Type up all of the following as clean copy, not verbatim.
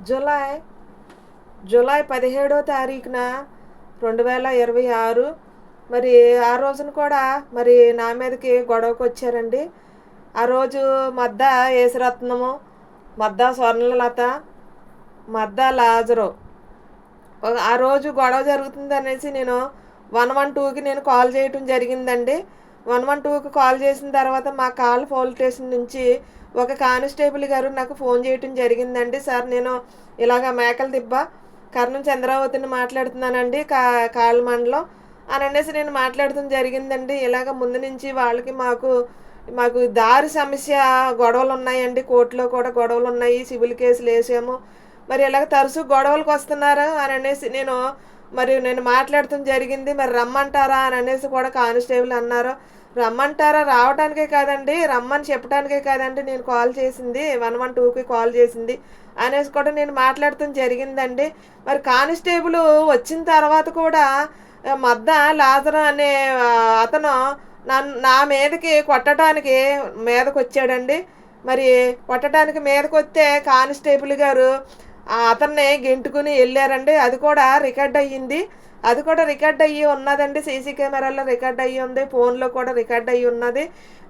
July July 17వ తారీఖున 2026 మరి ఆ రోజున కూడా మరి నా మీదకి గొడవకు వచ్చారండి. ఆ రోజు మద్ద యేసురత్నము, మద్ద స్వర్ణలత, మద్ద లాజరు ఆ రోజు గొడవ జరుగుతుంది అనేసి నేను 112కి నేను కాల్ చేయటం జరిగిందండి. 112కి కాల్ చేసిన తర్వాత మా కాల్ పోలీస్ స్టేషన్ నుంచి ఒక కానిస్టేబుల్ గారు నాకు ఫోన్ చేయటం జరిగిందండి. సార్ నేను ఇలాగ మేకల దిబ్బ కర్ణం చంద్రావతిని మాట్లాడుతున్నానండి కాళ్ళ మండలం అని అనేసి నేను మాట్లాడటం జరిగిందండి. ఇలాగ ముందు నుంచి వాళ్ళకి మాకు మాకు దారి సమస్య గొడవలు ఉన్నాయండి. కోర్టులో కూడా గొడవలు ఉన్నాయి, సివిల్ కేసులు వేసాము. మరి ఇలాగ తరచూ గొడవలకు వస్తున్నారు అని అనేసి నేను మాట్లాడటం జరిగింది. మరి రమ్మంటారా అని అనేసి కూడా కానిస్టేబుల్ అన్నారు. రమ్మంటారా రావడానికే కాదండి, రమ్మని చెప్పడానికే కాదండి నేను కాల్ చేసింది, 112కి కాల్ చేసింది అనేసి కూడా నేను మాట్లాడటం జరిగిందండి. మరి కానిస్టేబుల్ వచ్చిన తర్వాత కూడా మద్ద లాజర్ అనే అతను నా మీదకి కొట్టడానికి మీదకి వచ్చాడండి. మరి కొట్టడానికి మీదకి వస్తే కానిస్టేబుల్ గారు అతన్ని గెంటుకుని వెళ్ళారండి. అది కూడా రికార్డ్ అయ్యి ఉన్నదండి. సీసీ కెమెరాలో రికార్డ్ అయ్యి ఉంది, ఫోన్లో కూడా రికార్డ్ అయ్యి ఉన్నది.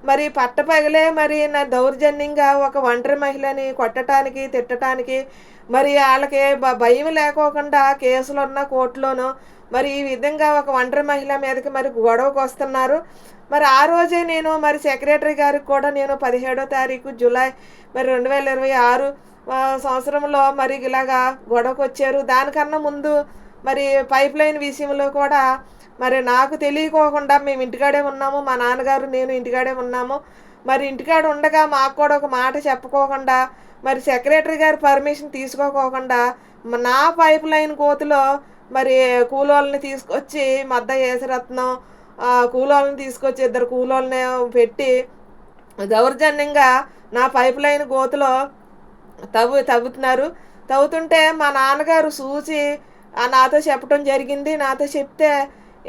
మరి పట్టపగలే మరి నా దౌర్జన్యంగా ఒక ఒంటరి మహిళని కొట్టడానికి తిట్టడానికి మరి వాళ్ళకి భయం లేకోకుండా కేసులు ఉన్న కోర్టులోనూ మరి ఈ విధంగా ఒక ఒంటరి మహిళ మీదకి మరి గొడవకు వస్తున్నారు. మరి ఆ రోజే నేను మరి సెక్రటరీ గారికి కూడా నేను 17వ తారీఖు జూలై మరి 2026 సంవత్సరంలో మరి ఇలాగా గొడవకు వచ్చారు. దానికన్నా ముందు మరి పైప్ లైన్ విషయంలో కూడా మరి నాకు తెలియకోకుండా మేము ఇంటికాడే ఉన్నాము, మా నాన్నగారు నేను ఇంటికాడే ఉన్నాము. మరి ఇంటికాడ ఉండగా మాకు కూడా ఒక మాట చెప్పుకోకుండా మరి సెక్రటరీ గారి పర్మిషన్ తీసుకోకోకుండా నా పైప్ లైన్ కోతిలో మరి కూలోళ్ళని తీసుకొచ్చి మద్ద యేసరత్నం కూలోళ్ళని తీసుకొచ్చి 2 కూలోళ్ళని పెట్టి దౌర్జన్యంగా నా పైప్ లైన్ గోతులో తవ్వుతున్నారు. తవ్వుతుంటే మా నాన్నగారు చూసి నాతో చెప్పడం జరిగింది. నాతో చెప్తే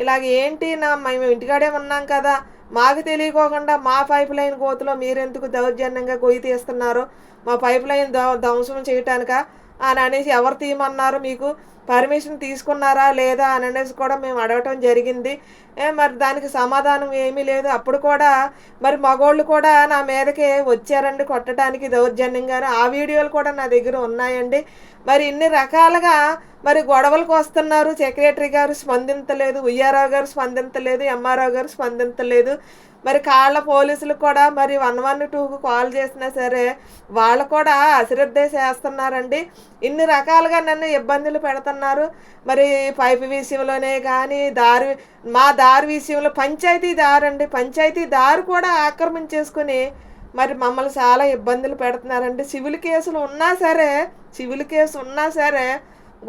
ఇలాగ ఏంటి మేము ఇంటికాడే ఉన్నాం కదా, మాకు తెలియకోకుండా మా పైప్ లైన్ గోతులో మీరెందుకు దౌర్జన్యంగా గొయ్యి తీస్తున్నారు, మా పైప్ లైన్ ధ్వంసం చేయటానిక అని అనేసి ఎవరు తీయమన్నారు, మీకు పర్మిషన్ తీసుకున్నారా లేదా అని అనేసి కూడా మేము అడగటం జరిగింది. మరి దానికి సమాధానం ఏమీ లేదు. అప్పుడు కూడా మరి మగోళ్ళు కూడా నా మీదకి వచ్చారండి కొట్టడానికి దౌర్జన్యంగానే. ఆ వీడియోలు కూడా నా దగ్గర ఉన్నాయండి. మరి ఇన్ని రకాలుగా మరి గొడవలకు వస్తున్నారు. సెక్రటరీ గారు స్పందించలేదు, ఉయ్యారావు గారు స్పందించలేదు, ఎంఆర్ఓ గారు స్పందించలేదు. మరి కాళ్ళ పోలీసులు కూడా మరి 112కు కాల్ చేసినా సరే వాళ్ళు కూడా అశ్రద్ధ చేస్తున్నారండి. ఇన్ని రకాలుగా నన్ను ఇబ్బందులు పెడుతున్నారు. మరి పైపు విషయంలోనే కానీ మా దారి విషయంలో పంచాయతీ దారి కూడా ఆక్రమించేసుకుని మరి మమ్మల్ని చాలా ఇబ్బందులు పెడుతున్నారండి. సివిల్ కేసు ఉన్నా సరే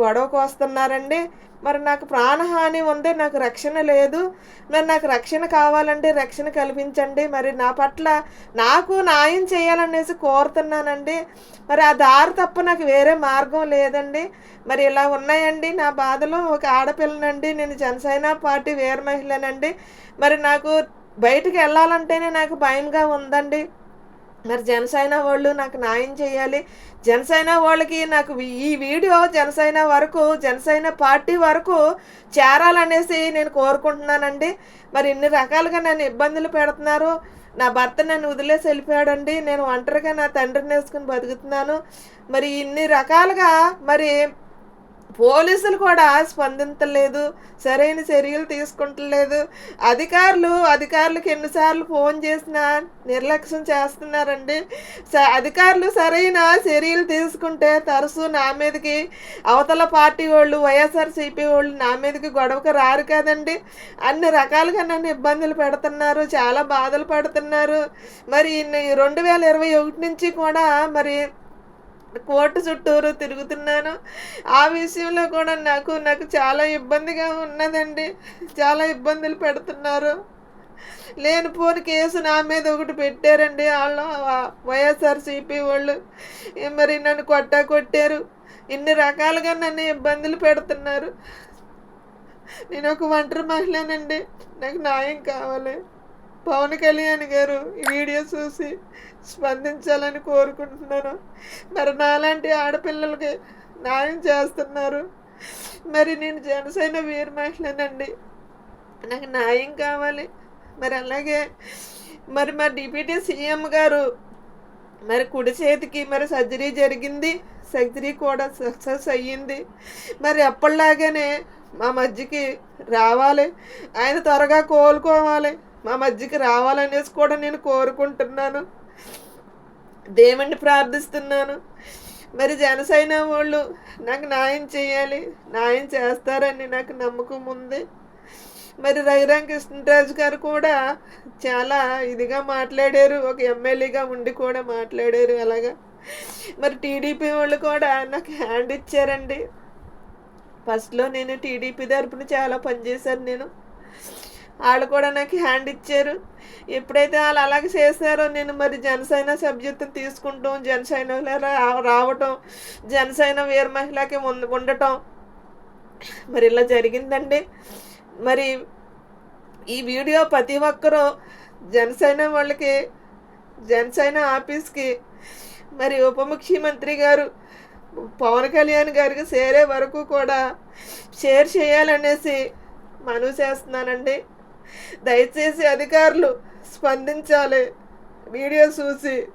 గొడవకు వస్తున్నారండి. మరి నాకు ప్రాణహాని ఉంది, నాకు రక్షణ లేదు. మరి నాకు రక్షణ కావాలండి, రక్షణ కల్పించండి. మరి నా పట్ల నాకు న్యాయం చేయాలనేసి కోరుతున్నానండి. మరి ఆ దారి తప్ప నాకు వేరే మార్గం లేదండి. మరి ఇలా ఉన్నాయండి నా బాధలు. ఒక ఆడపిల్లనండి, నేను జనసేన పార్టీ వీర మహిళనండి. మరి నాకు బయటికి వెళ్ళాలంటేనే నాకు భయంగా ఉందండి. మరి జనసేన వాళ్ళు నాకు న్యాయం చేయాలి. జనసేన వాళ్ళకి నాకు ఈ వీడియో జనసేన పార్టీ వరకు చేరాలనేసి నేను కోరుకుంటున్నానండి. మరి ఇన్ని రకాలుగా నన్ను ఇబ్బందులు పెడుతున్నారు. నా భర్త నన్ను వదిలేసి వెళ్ళిపోయాడండి. నేను ఒంటరిగా నా తండ్రిని వేసుకుని బతుకుతున్నాను. మరి ఇన్ని రకాలుగా మరి పోలీసులు కూడా స్పందించలేదు, సరైన చర్యలు తీసుకుంటలేదు. అధికారులకు ఎన్నిసార్లు ఫోన్ చేసినా నిర్లక్ష్యం చేస్తున్నారండి. అధికారులు సరైన చర్యలు తీసుకుంటే తరచూ నా మీదకి అవతల పార్టీ వాళ్ళు వైఎస్ఆర్సీపీ వాళ్ళు నా మీదకి గొడవకు రారు కదండి. అన్ని రకాలుగా నన్ను ఇబ్బందులు పెడుతున్నారు, చాలా బాధలు పడుతున్నారు. మరి 2021 నుంచి కూడా మరి కోర్టు చుట్టూరు తిరుగుతున్నాను. ఆ విషయంలో కూడా నాకు చాలా ఇబ్బందిగా ఉన్నదండి. చాలా ఇబ్బందులు పెడుతున్నారు. లేనిపోని కేసు నా మీద ఒకటి పెట్టారండి వాళ్ళు, వైఎస్ఆర్సీపీ వాళ్ళు. మరి నన్ను కొట్టారు. ఇన్ని రకాలుగా నన్ను ఇబ్బందులు పెడుతున్నారు. నేను ఒక ఒంటరి మహిళనండి, నాకు న్యాయం కావాలి. పవన్ కళ్యాణ్ గారు ఈ వీడియో చూసి స్పందించాలని కోరుకుంటున్నాను. మరి నాలాంటి ఆడపిల్లలకి న్యాయం చేస్తున్నారు. మరి నేను జనసేన వీర మహిళనండి. నాకు న్యాయం కావాలి. మరి అలాగే మరి మా డిప్యూటీ సీఎం గారు మరి కుడి చేతికి మరి సర్జరీ జరిగింది. సర్జరీ కూడా సక్సెస్ అయ్యింది. మరి అప్పటిలాగానే మా మధ్యకి రావాలి. ఆయన త్వరగా కోలుకోవాలి. మా మధ్యకి రావాలనేసి కూడా నేను కోరుకుంటున్నాను. దేవుణ్ణి ప్రార్థిస్తున్నాను. మరి జనసేన వాళ్ళు నాకు న్యాయం చేయాలి. న్యాయం చేస్తారని నాకు నమ్మకం ఉంది. మరి రఘురామ కృష్ణరాజు గారు కూడా చాలా ఇదిగా మాట్లాడారు. ఒక ఎమ్మెల్యేగా ఉండి కూడా మాట్లాడారు అలాగా. మరి టీడీపీ వాళ్ళు కూడా నాకు హ్యాండ్ ఇచ్చారండి. ఫస్ట్లో నేను టీడీపీ తరపున చాలా పనిచేశాను నేను. వాళ్ళు కూడా నాకు హ్యాండ్ ఇచ్చారు. ఎప్పుడైతే వాళ్ళు అలాగే చేశారో నేను మరి జనసేన సభ్యత్వం తీసుకుంటాం, జనసేనలో రావటం, జనసేన వీర మహిళకి ఉండటం మరి ఇలా జరిగిందండి. మరి ఈ వీడియో ప్రతి ఒక్కరూ జనసేన వాళ్ళకి, జనసేన ఆఫీస్కి మరి ఉప ముఖ్యమంత్రి గారు పవన్ కళ్యాణ్ గారికి చేరే వరకు కూడా షేర్ చేయాలనేసి మనవి చేస్తున్నానండి. దయచేసి అధికారులు స్పందించాలి వీడియో చూసి.